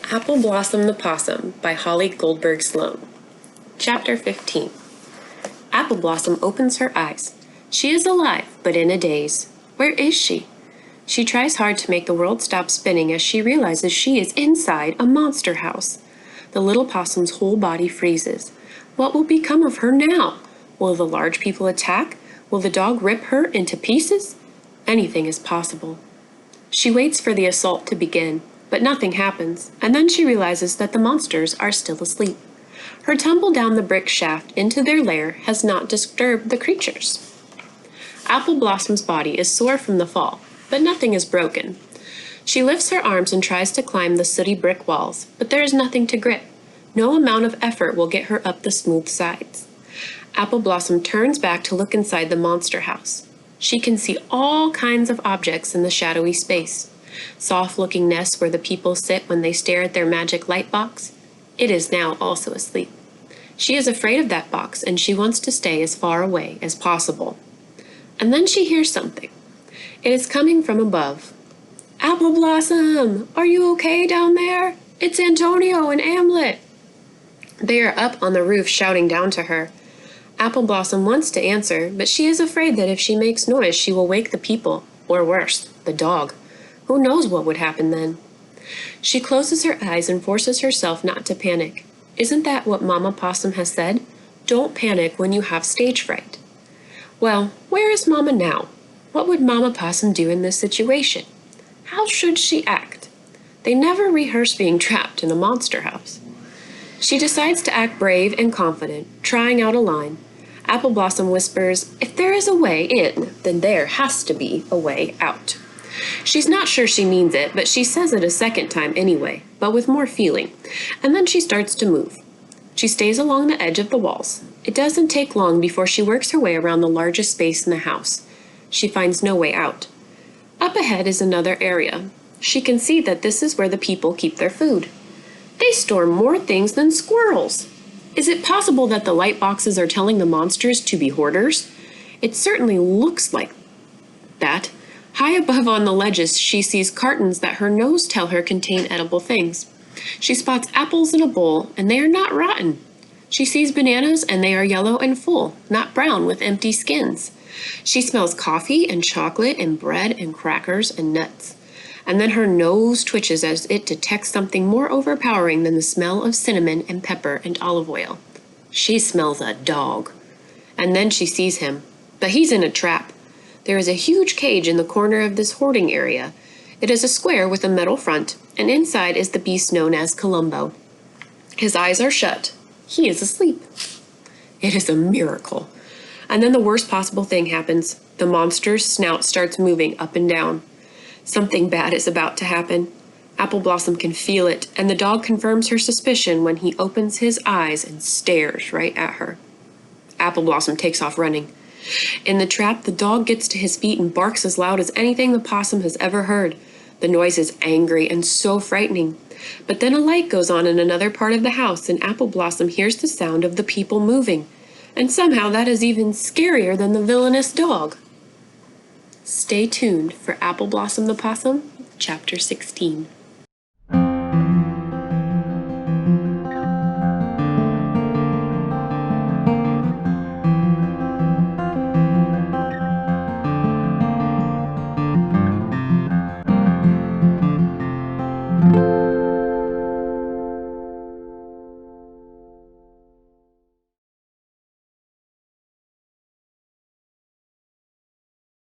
Appleblossom the Possum by Holly Goldberg Sloan. Chapter 15. Appleblossom opens her eyes. She is alive, but in a daze. Where is she? She tries hard to make the world stop spinning as she realizes she is inside a monster house. The little possum's whole body freezes. What will become of her now? Will the large people attack? Will the dog rip her into pieces? Anything is possible. She waits for the assault to begin, but nothing happens, and then she realizes that the monsters are still asleep. Her tumble down the brick shaft into their lair has not disturbed the creatures. Appleblossom's body is sore from the fall, but nothing is broken. She lifts her arms and tries to climb the sooty brick walls, but there is nothing to grip. No amount of effort will get her up the smooth sides. Appleblossom turns back to look inside the monster house. She can see all kinds of objects in the shadowy space. Soft-looking nests where the people sit when they stare at their magic light box. It is now also asleep. She is afraid of that box, and she wants to stay as far away as possible. And then she hears something. It is coming from above. "Appleblossom, are you okay down there? It's Antonio and Amlet." They are up on the roof shouting down to her. Appleblossom wants to answer, but she is afraid that if she makes noise, she will wake the people, or worse, the dog. Who knows what would happen then? She closes her eyes and forces herself not to panic. Isn't that what Mama Possum has said? Don't panic when you have stage fright. Well, where is Mama now? What would Mama Possum do in this situation? How should she act? They never rehearse being trapped in a monster house. She decides to act brave and confident, trying out a line. Appleblossom whispers, "If there is a way in, then there has to be a way out." She's not sure she means it, but she says it a second time anyway, but with more feeling, and then she starts to move. She stays along the edge of the walls. It doesn't take long before she works her way around the largest space in the house. She finds no way out. Up ahead is another area. She can see that this is where the people keep their food. They store more things than squirrels. Is it possible that the light boxes are telling the monsters to be hoarders? It certainly looks like that. High above on the ledges, she sees cartons that her nose tell her contain edible things. She spots apples in a bowl, and they are not rotten. She sees bananas, and they are yellow and full, not brown with empty skins. She smells coffee and chocolate and bread and crackers and nuts. And then her nose twitches as it detects something more overpowering than the smell of cinnamon and pepper and olive oil. She smells a dog. And then she sees him. But he's in a trap. There is a huge cage in the corner of this hoarding area. It is a square with a metal front, and inside is the beast known as Columbo. His eyes are shut. He is asleep. It is a miracle. And then the worst possible thing happens. The monster's snout starts moving up and down. Something bad is about to happen. Appleblossom can feel it, and the dog confirms her suspicion when he opens his eyes and stares right at her. Appleblossom takes off running. In the trap, the dog gets to his feet and barks as loud as anything the possum has ever heard. The noise is angry and so frightening. But then a light goes on in another part of the house, and Appleblossom hears the sound of the people moving. And somehow that is even scarier than the villainous dog. Stay tuned for Appleblossom the Possum, Chapter 16.